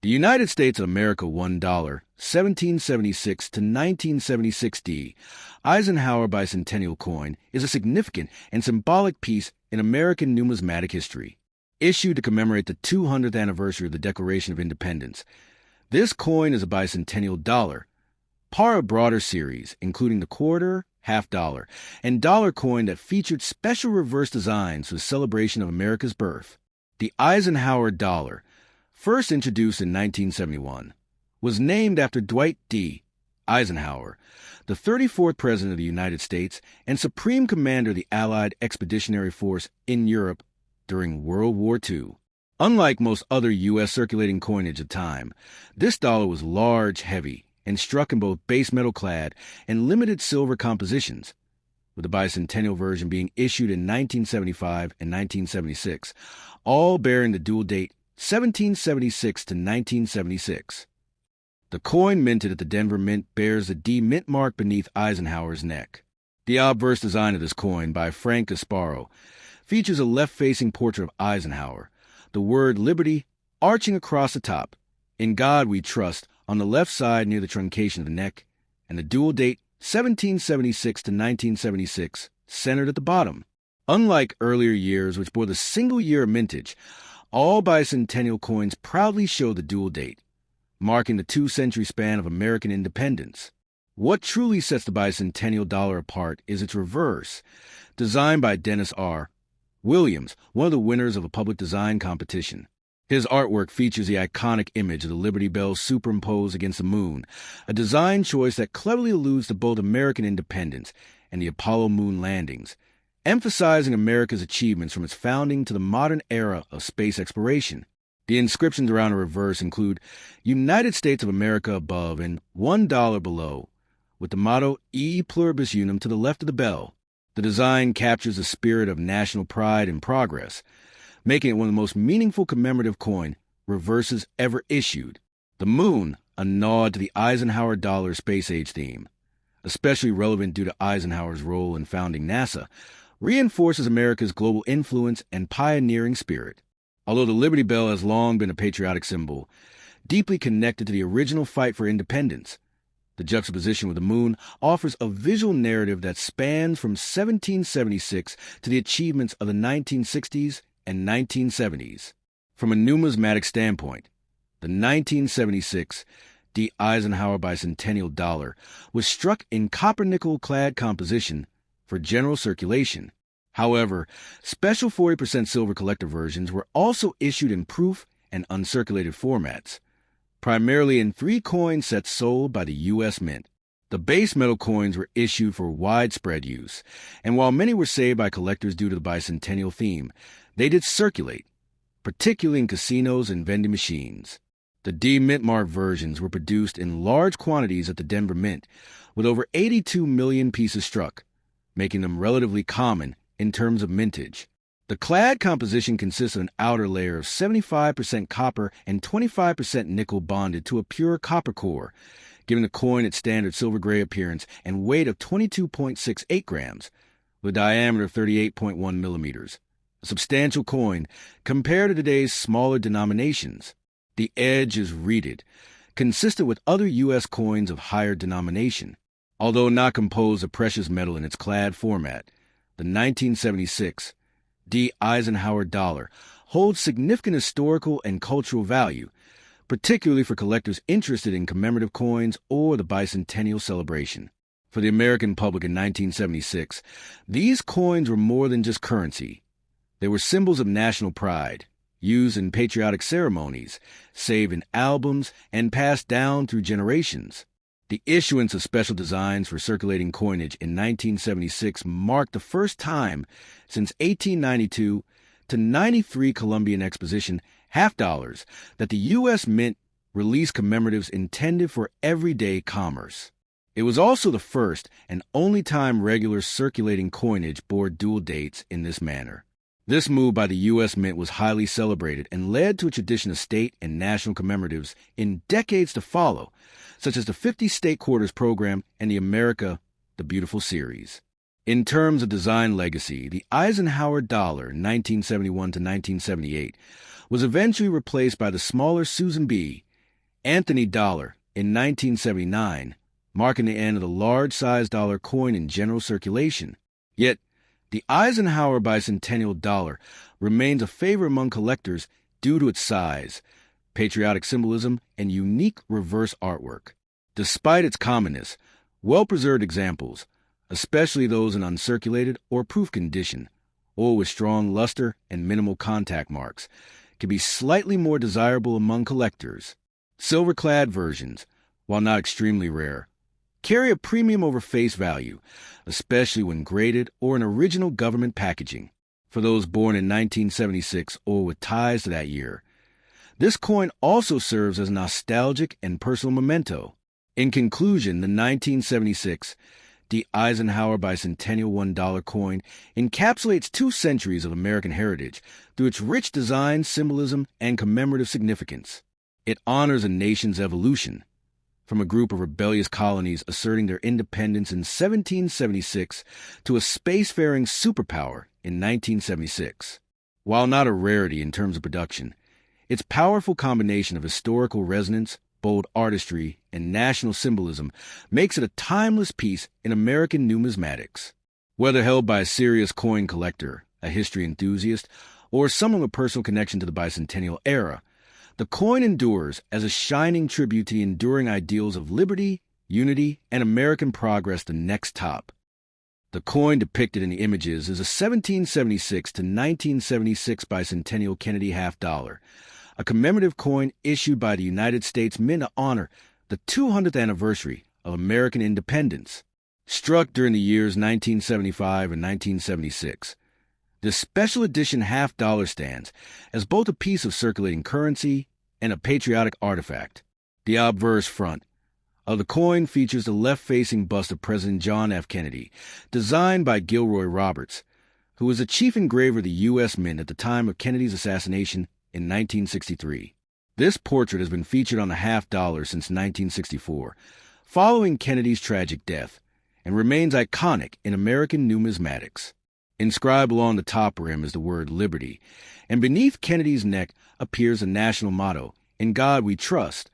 The United States of America $1, 1776 to 1976 D. Eisenhower bicentennial coin is a significant and symbolic piece in American numismatic history. Issued to commemorate the 200th anniversary of the Declaration of Independence, this coin is a bicentennial dollar, part of a broader series, including the quarter, half dollar, and dollar coin that featured special reverse designs for the celebration of America's birth. The Eisenhower dollar, first introduced in 1971, was named after Dwight D. Eisenhower, the 34th President of the United States and Supreme Commander of the Allied Expeditionary Force in Europe during World War II. Unlike most other U.S. circulating coinage of time, this dollar was large, heavy, and struck in both base metal clad and limited silver compositions, with the bicentennial version being issued in 1975 and 1976, all bearing the dual date 1776 to 1976. The coin minted at the Denver Mint bears the D mint mark beneath Eisenhower's neck. The obverse design of this coin by Frank Gasparo features a left-facing portrait of Eisenhower, the word liberty arching across the top, "In God We Trust" on the left side near the truncation of the neck, and the dual date 1776 to 1976 centered at the bottom. Unlike earlier years which bore the single year of mintage, all bicentennial coins proudly show the dual date, marking the 2-century span of American independence. What truly sets the bicentennial dollar apart is its reverse, designed by Dennis R. Williams, one of the winners of a public design competition. His artwork features the iconic image of the Liberty Bell superimposed against the moon, a design choice that cleverly alludes to both American independence and the Apollo moon landings, emphasizing America's achievements from its founding to the modern era of space exploration. The inscriptions around the reverse include United States of America above and $1 below, with the motto E Pluribus Unum to the left of the bell. The design captures the spirit of national pride and progress, making it one of the most meaningful commemorative coin reverses ever issued. The moon, a nod to the Eisenhower dollar space age theme, especially relevant due to Eisenhower's role in founding NASA, reinforces America's global influence and pioneering spirit. Although the Liberty Bell has long been a patriotic symbol, deeply connected to the original fight for independence, the juxtaposition with the moon offers a visual narrative that spans from 1776 to the achievements of the 1960s and 1970s. From a numismatic standpoint, the 1976 D. Eisenhower bicentennial dollar was struck in copper-nickel-clad composition for general circulation. However, special 40% silver collector versions were also issued in proof and uncirculated formats, primarily in 3 coin sets sold by the U.S. Mint. The base metal coins were issued for widespread use, and while many were saved by collectors due to the bicentennial theme, they did circulate, particularly in casinos and vending machines. The D Mint Mark versions were produced in large quantities at the Denver Mint, with over 82 million pieces struck, making them relatively common in terms of mintage. The clad composition consists of an outer layer of 75% copper and 25% nickel bonded to a pure copper core, giving the coin its standard silver gray appearance and weight of 22.68 grams, with a diameter of 38.1 millimeters. A substantial coin compared to today's smaller denominations. The edge is reeded, consistent with other U.S. coins of higher denomination. Although not composed of precious metal in its clad format, the 1976 D. Eisenhower dollar holds significant historical and cultural value, particularly for collectors interested in commemorative coins or the bicentennial celebration. For the American public in 1976, these coins were more than just currency. They were symbols of national pride, used in patriotic ceremonies, saved in albums, and passed down through generations. The issuance of special designs for circulating coinage in 1976 marked the first time since 1892 to 93 Columbian Exposition half dollars that the U.S. Mint released commemoratives intended for everyday commerce. It was also the first and only time regular circulating coinage bore dual dates in this manner. This move by the U.S. Mint was highly celebrated and led to a tradition of state and national commemoratives in decades to follow, such as the 50 State Quarters program and the America the Beautiful series. In terms of design legacy, the Eisenhower dollar, 1971 to 1978, was eventually replaced by the smaller Susan B. Anthony Dollar in 1979, marking the end of the large-sized dollar coin in general circulation. Yet, the Eisenhower bicentennial dollar remains a favorite among collectors due to its size, patriotic symbolism, and unique reverse artwork. Despite its commonness, well-preserved examples, especially those in uncirculated or proof condition, or with strong luster and minimal contact marks, can be slightly more desirable among collectors. Silver-clad versions, while not extremely rare, carry a premium over face value, especially when graded or in original government packaging. For those born in 1976 or with ties to that year, this coin also serves as a nostalgic and personal memento. In conclusion, the 1976 D. Eisenhower bicentennial $1 coin encapsulates 2 centuries of American heritage through its rich design, symbolism, and commemorative significance. It honors a nation's evolution, from a group of rebellious colonies asserting their independence in 1776 to a spacefaring superpower in 1976. While not a rarity in terms of production, its powerful combination of historical resonance, bold artistry, and national symbolism makes it a timeless piece in American numismatics. Whether held by a serious coin collector, a history enthusiast, or someone with personal connection to the bicentennial era, the coin endures as a shining tribute to the enduring ideals of liberty, unity, and American progress the next top. The coin depicted in the images is a 1776 to 1976 bicentennial Kennedy $50, a commemorative coin issued by the United States Mint to honor the 200th anniversary of American independence. Struck during the years 1975 and 1976, this special edition $50 stands as both a piece of circulating currency and a patriotic artifact. The obverse front of the coin features the left-facing bust of President John F. Kennedy, designed by Gilroy Roberts, who was the chief engraver of the U.S. Mint at the time of Kennedy's assassination in 1963. This portrait has been featured on the $50 since 1964, following Kennedy's tragic death, and remains iconic in American numismatics. Inscribed along the top rim is the word liberty, and beneath Kennedy's neck appears the national motto, "In God We Trust,"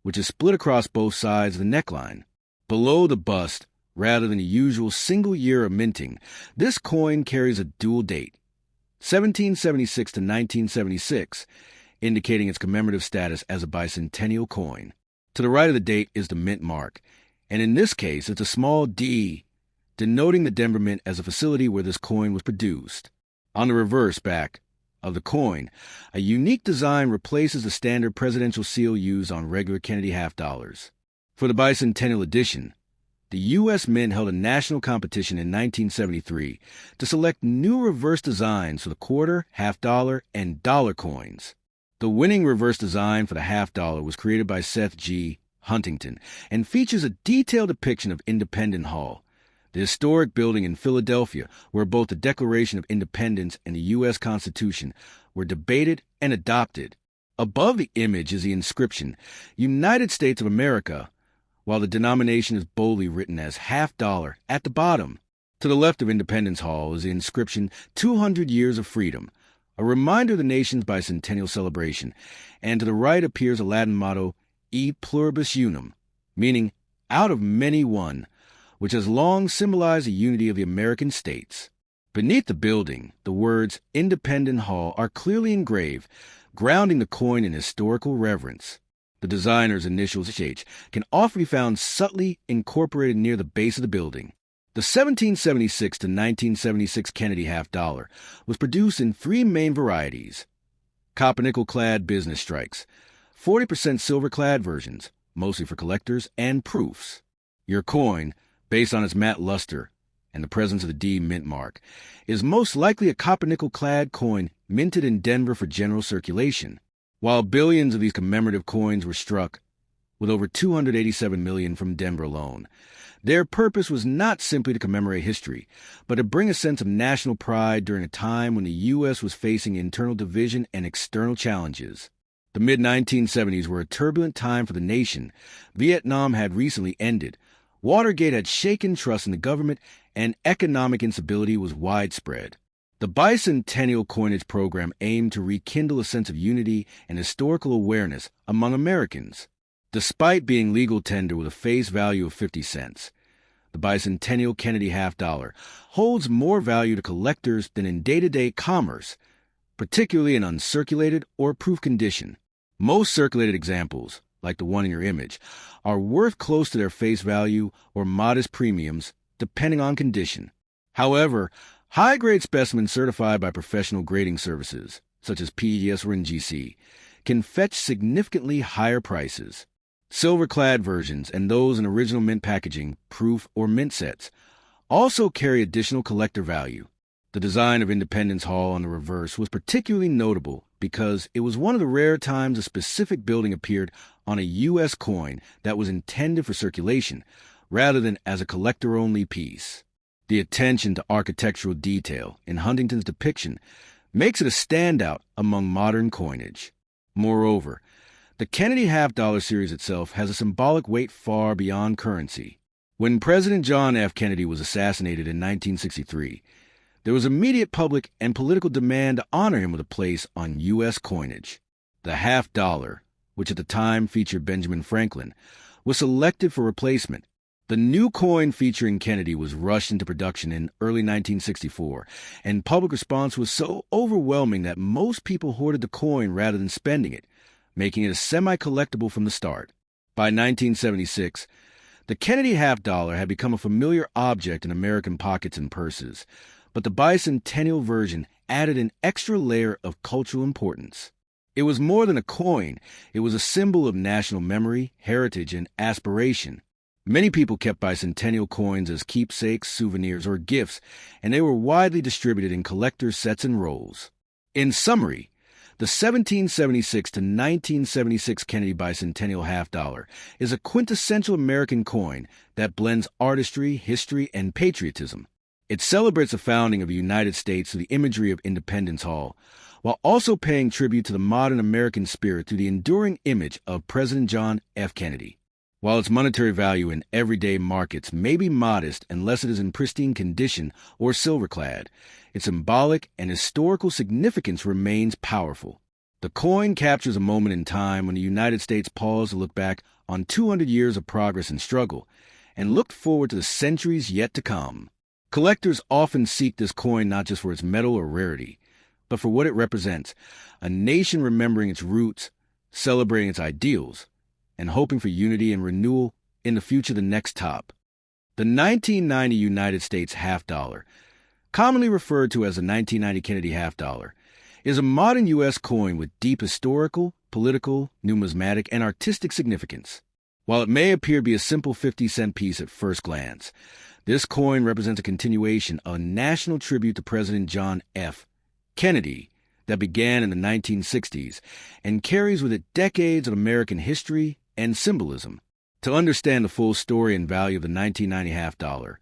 which is split across both sides of the neckline. Below the bust, rather than the usual single year of minting, this coin carries a dual date, 1776 to 1976, indicating its commemorative status as a bicentennial coin. To the right of the date is the mint mark, and in this case it's a small D, denoting the Denver Mint as a facility where this coin was produced. On the reverse back of the coin, a unique design replaces the standard presidential seal used on regular Kennedy $50. For the bicentennial edition, the U.S. Mint held a national competition in 1973 to select new reverse designs for the quarter, $50, and dollar coins. The winning reverse design for the $50 was created by Seth G. Huntington and features a detailed depiction of Independence Hall, the historic building in Philadelphia where both the Declaration of Independence and the U.S. Constitution were debated and adopted. Above the image is the inscription, United States of America, while the denomination is boldly written as $50 at the bottom. To the left of Independence Hall is the inscription 200 Years of Freedom, a reminder of the nation's bicentennial celebration, and to the right appears a Latin motto, E Pluribus Unum, meaning out of many one, which has long symbolized the unity of the American states. Beneath the building, the words Independence Hall are clearly engraved, grounding the coin in historical reverence. The designer's initials H can often be found subtly incorporated near the base of the building. The 1776 to 1976 Kennedy $50 was produced in 3 main varieties: copper-nickel-clad business strikes, 40% silver-clad versions, mostly for collectors, and proofs. Your coin, based on its matte luster and the presence of the D mint mark, is most likely a copper-nickel-clad coin minted in Denver for general circulation. While billions of these commemorative coins were struck, with over 287 million from Denver alone, their purpose was not simply to commemorate history, but to bring a sense of national pride during a time when the U.S. was facing internal division and external challenges. The mid-1970s were a turbulent time for the nation. Vietnam had recently ended. Watergate had shaken trust in the government, and economic instability was widespread. The bicentennial coinage program aimed to rekindle a sense of unity and historical awareness among Americans. Despite being legal tender with a face value of 50 cents, the bicentennial Kennedy half-dollar holds more value to collectors than in day-to-day commerce, particularly in uncirculated or proof condition. Most circulated examples, like the one in your image, are worth close to their face value or modest premiums, depending on condition. However, high-grade specimens certified by professional grading services, such as PES or NGC, can fetch significantly higher prices. Silver-clad versions and those in original mint packaging, proof, or mint sets also carry additional collector value. The design of Independence Hall on the reverse was particularly notable because it was one of the rare times a specific building appeared on a U.S. coin that was intended for circulation rather than as a collector-only piece. The attention to architectural detail in Huntington's depiction makes it a standout among modern coinage. Moreover, the Kennedy half-dollar series itself has a symbolic weight far beyond currency. When President John F. Kennedy was assassinated in 1963, there was immediate public and political demand to honor him with a place on U.S. coinage. The half-dollar, which at the time featured Benjamin Franklin, was selected for replacement. The new coin featuring Kennedy was rushed into production in early 1964, and public response was so overwhelming that most people hoarded the coin rather than spending it, making it a semi-collectible from the start. By 1976, the Kennedy half-dollar had become a familiar object in American pockets and purses, but the bicentennial version added an extra layer of cultural importance. It was more than a coin. It was a symbol of national memory, heritage, and aspiration. Many people kept bicentennial coins as keepsakes, souvenirs, or gifts, and they were widely distributed in collectors' sets and rolls. In summary, the 1776 to 1976 Kennedy bicentennial half-dollar is a quintessential American coin that blends artistry, history, and patriotism. It celebrates the founding of the United States through the imagery of Independence Hall, while also paying tribute to the modern American spirit through the enduring image of President John F. Kennedy. While its monetary value in everyday markets may be modest unless it is in pristine condition or silver-clad, its symbolic and historical significance remains powerful. The coin captures a moment in time when the United States paused to look back on 200 years of progress and struggle, and looked forward to the centuries yet to come. Collectors often seek this coin not just for its metal or rarity, but for what it represents, a nation remembering its roots, celebrating its ideals, and hoping for unity and renewal in the future the next top. The 1990 United States half-dollar, commonly referred to as the 1990 Kennedy half-dollar, is a modern U.S. coin with deep historical, political, numismatic, and artistic significance. While it may appear to be a simple 50-cent piece at first glance, this coin represents a continuation of a national tribute to President John F. Kennedy that began in the 1960s and carries with it decades of American history and symbolism. To understand the full story and value of the 1990 half-dollar,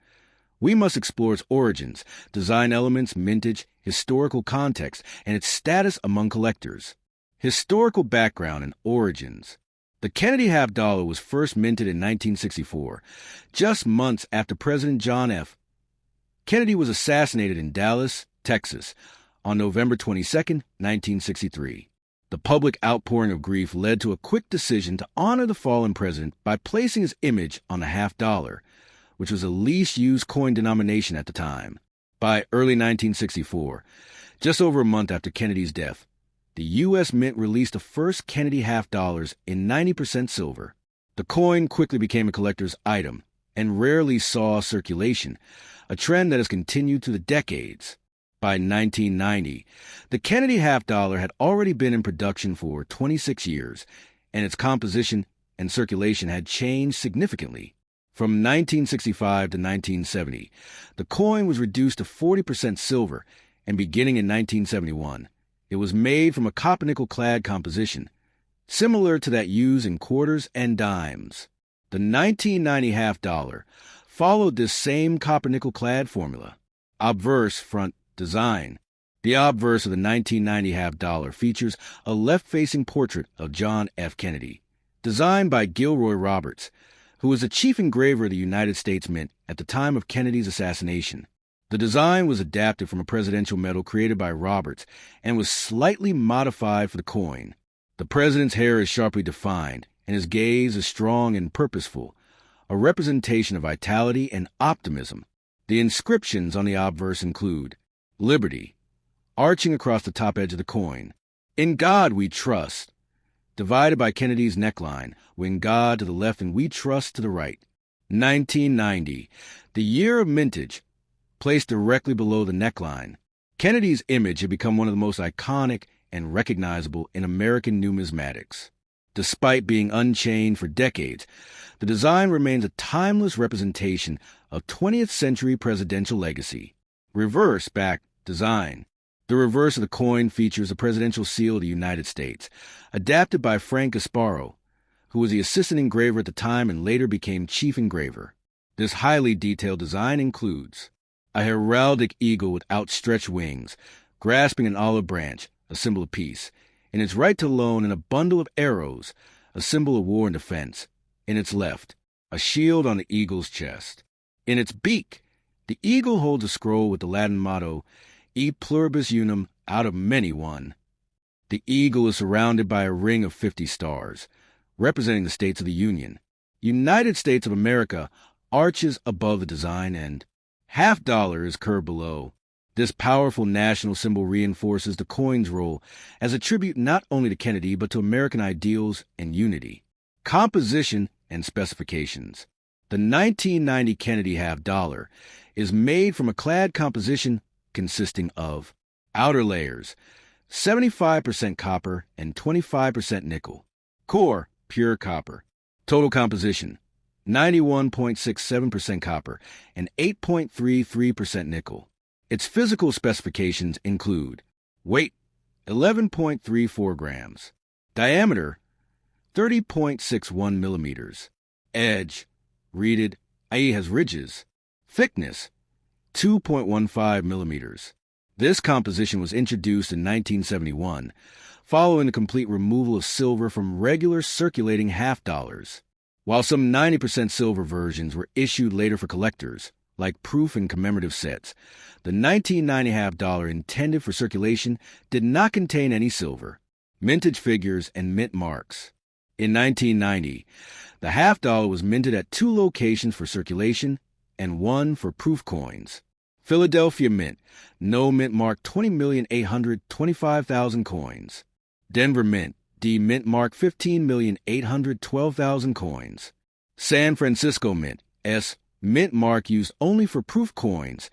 we must explore its origins, design elements, mintage, historical context, and its status among collectors. Historical background and origins. The Kennedy half-dollar was first minted in 1964, just months after President John F. Kennedy was assassinated in Dallas, Texas, on November 22, 1963. The public outpouring of grief led to a quick decision to honor the fallen president by placing his image on the half-dollar, which was the least used coin denomination at the time. By early 1964, just over a month after Kennedy's death, the U.S. Mint released the first Kennedy half-dollars in 90% silver. The coin quickly became a collector's item and rarely saw circulation, a trend that has continued through the decades. By 1990, the Kennedy half-dollar had already been in production for 26 years, and its composition and circulation had changed significantly. From 1965 to 1970, the coin was reduced to 40% silver, and beginning in 1971, it was made from a copper-nickel-clad composition, similar to that used in quarters and dimes. The 1990 half-dollar followed this same copper-nickel-clad formula. Obverse front design. The obverse of the 1990 half-dollar features a left-facing portrait of John F. Kennedy, designed by Gilroy Roberts, who was the chief engraver of the United States Mint at the time of Kennedy's assassination. The design was adapted from a presidential medal created by Roberts and was slightly modified for the coin. The president's hair is sharply defined, and his gaze is strong and purposeful, a representation of vitality and optimism. The inscriptions on the obverse include Liberty, arching across the top edge of the coin, In God We Trust, divided by Kennedy's neckline, When God to the left and We Trust to the right. 1990, the year of mintage, placed directly below the neckline. Kennedy's image had become one of the most iconic and recognizable in American numismatics. Despite being unchanged for decades, the design remains a timeless representation of 20th century presidential legacy. Reverse-back design. The reverse of the coin features the presidential seal of the United States, adapted by Frank Gasparo, who was the assistant engraver at the time and later became chief engraver. This highly detailed design includes a heraldic eagle with outstretched wings, grasping an olive branch, a symbol of peace, in its right to loan, and a bundle of arrows, a symbol of war and defense, in its left, a shield on the eagle's chest. In its beak, the eagle holds a scroll with the Latin motto, E pluribus unum, out of many one. The eagle is surrounded by a ring of 50 stars, representing the states of the Union. United States of America arches above the design, and $50 is curved below. This powerful national symbol reinforces the coin's role as a tribute not only to Kennedy but to American ideals and unity. Composition and specifications. The 1990 Kennedy $50 is made from a clad composition consisting of outer layers, 75% copper and 25% nickel. Core, pure copper. Total composition, 91.67% copper and 8.33% nickel. Its physical specifications include weight, 11.34 grams, diameter, 30.61 millimeters, edge, reeded, i.e. has ridges, thickness, 2.15 millimeters. This composition was introduced in 1971, following the complete removal of silver from regular circulating $50. While some 90% silver versions were issued later for collectors, like proof and commemorative sets, the 1990 $50 intended for circulation did not contain any silver, mintage figures, and mint marks. In 1990, the $50 was minted at 2 locations for circulation and 1 for proof coins. Philadelphia Mint, no mint mark 20,825,000 coins. Denver Mint, D mint mark 15,812,000 coins. San Francisco Mint, S mint mark used only for proof coins,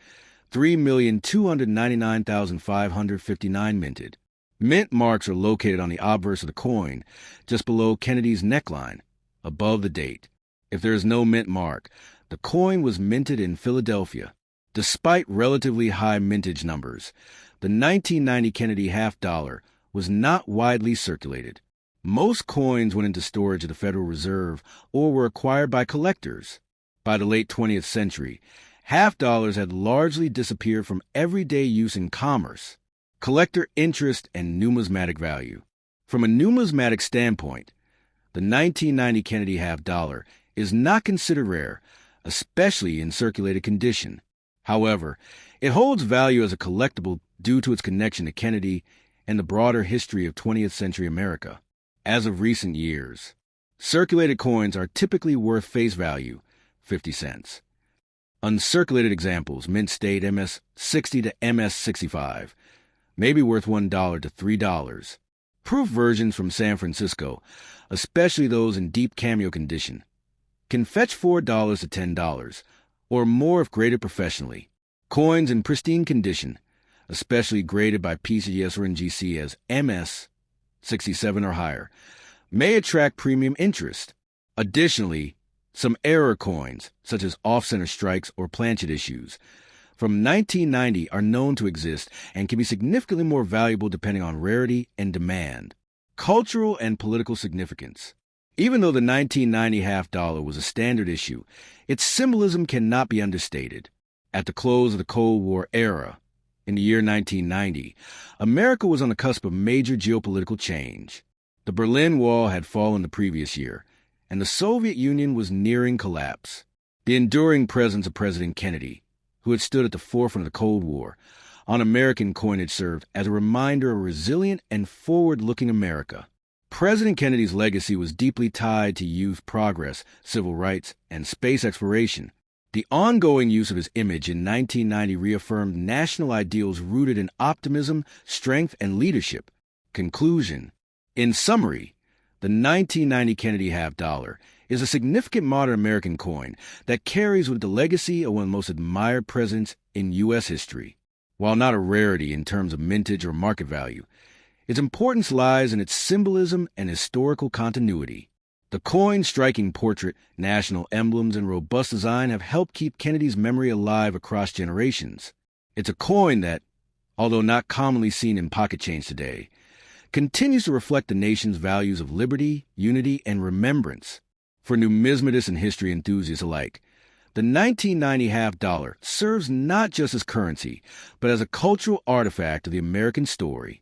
3,299,559 minted. Mint marks are located on the obverse of the coin, just below Kennedy's neckline, above the date. If there is no mint mark, the coin was minted in Philadelphia. Despite relatively high mintage numbers, the 1990 Kennedy $50 was not widely circulated. Most coins went into storage at the Federal Reserve or were acquired by collectors. By the late 20th century, $50 had largely disappeared from everyday use in commerce, collector interest, and numismatic value. From a numismatic standpoint, the 1990 Kennedy $50 is not considered rare, especially in circulated condition. However, it holds value as a collectible due to its connection to Kennedy and the broader history of 20th century America. As of recent years, circulated coins are typically worth face value, 50 cents. Uncirculated examples, mint state MS-60 to MS-65, may be worth $1 to $3. Proof versions from San Francisco, especially those in deep cameo condition, can fetch $4 to $10, or more if graded professionally. Coins in pristine condition, especially graded by PCS or NGC as MS-67 or higher, may attract premium interest. Additionally, some error coins, such as off-center strikes or planchet issues, from 1990 are known to exist and can be significantly more valuable depending on rarity and demand. Cultural and political significance. Even though the 1990 $50 was a standard issue, its symbolism cannot be understated. At the close of the Cold War era, in the year 1990, America was on the cusp of major geopolitical change. The Berlin Wall had fallen the previous year, and the Soviet Union was nearing collapse. The enduring presence of President Kennedy, who had stood at the forefront of the Cold War, on American coinage served as a reminder of a resilient and forward-looking America. President Kennedy's legacy was deeply tied to youth progress, civil rights, and space exploration. The ongoing use of his image in 1990 reaffirmed national ideals rooted in optimism, strength, and leadership. Conclusion. In summary, the 1990 Kennedy half dollar is a significant modern American coin that carries with it the legacy of one of the most admired presidents in U.S. history. While not a rarity in terms of mintage or market value, its importance lies in its symbolism and historical continuity. The coin's striking portrait, national emblems, and robust design have helped keep Kennedy's memory alive across generations. It's a coin that, although not commonly seen in pocket change today, continues to reflect the nation's values of liberty, unity, and remembrance. For numismatists and history enthusiasts alike, the 1990 half dollar serves not just as currency, but as a cultural artifact of the American story.